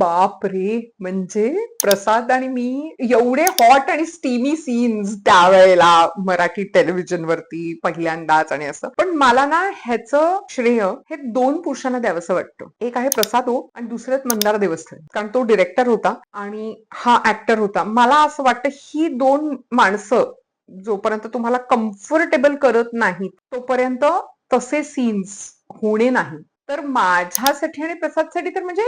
बाप रे! म्हणजे प्रसाद आणि मी एवढे हॉट आणि स्टीमी सीन्स त्यावेळेला मराठी टेलिव्हिजनवरती पहिल्यांदाच आणि असं. पण मला ना ह्याचं श्रेय हे 2 पुरुषांना द्यावंसं वाटतं. एक आहे प्रसाद ओक आणि दुसरे आहेत मंदार देवस्थान. कारण तो डिरेक्टर होता आणि हा ऍक्टर होता. मला असं वाटतं ही 2 माणसं जोपर्यंत तुम्हाला कम्फर्टेबल करत नाहीत, तोपर्यंत तसे सीन्स होणे नाही. तर माझ्यासाठी आणि प्रसादसाठी तर म्हणजे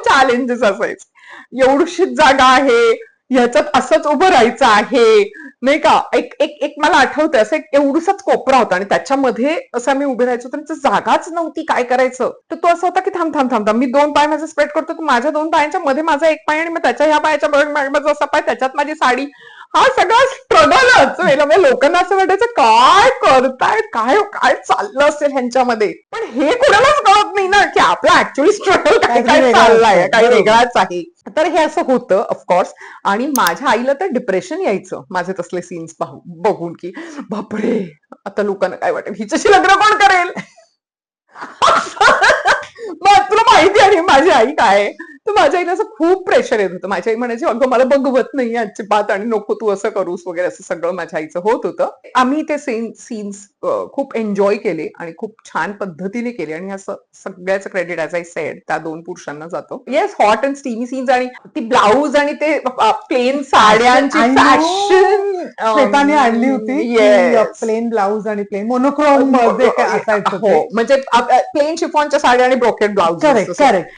चॅलेंजेस असायचे. एवढीशीच जागा आहे, ह्याच्यात असंच उभं राहायचं आहे, नाही का? एक एक एक मला आठवतंय असं एक एवढूसाच कोपरा होता आणि त्याच्यामध्ये असं आम्ही उभे राहायचो तर जागाच नव्हती काय करायचं. तर तो असं होता की थांब थांब थांब थांब मी 2 पाय माझे स्प्रेड करतो, तू माझ्या 2 पायांच्या मध्ये माझा एक पाय आणि मग त्याच्या ह्या पायाच्या माझा असा पाय, त्याच्यात माझी साडी. हा सगळा स्ट्रगलच. म्हणजे लोकांना असं वाटायचं काय करतायत, काय काय चाललं असेल ह्यांच्यामध्ये. पण हे कुणालाच कळत नाही ना की आपला ऍक्च्युअली स्ट्रगल काय काहीतरी काय वेगळं चाललाय, असतंय. काही बरोबर. वेगळाच आहे. तर हे असं होतं ऑफकोर्स. आणि माझ्या आईला तर डिप्रेशन यायचं माझे तसले सीन्स बघून की बापरे आता लोकांना काय वाटेल, हिच्याशी लग्न कोण करेल. मग तुला माहिती आहे माझी आई काय आहे? तर माझ्या आईला असं खूप प्रेशर येत होतं. माझी आई म्हणायची अगं मला बघवत नाही अजिबात आणि नको तू असं करूस वगैरे, असं सगळं माझ्या आईचं होत होतं. आम्ही ते सीन्स खूप एन्जॉय केले आणि खूप छान पद्धतीने केले आणि असं सगळ्याचं क्रेडिट ऍज आय सेड त्या 2 पुरुषांना जातो. Yes, hot and steamy scenes आणि ती ब्लाऊज आणि ते प्लेन साड्यांची I know. श्वेताने आणली फॅशन. होती की येस. प्लेन ब्लाऊज आणि प्लेन मोनोक्रोम जे काय असायचं हो ते. म्हणजे प्लेन शिफॉनच्या साड्या आणि ब्रोकेड ब्लाउजेस. Correct correct.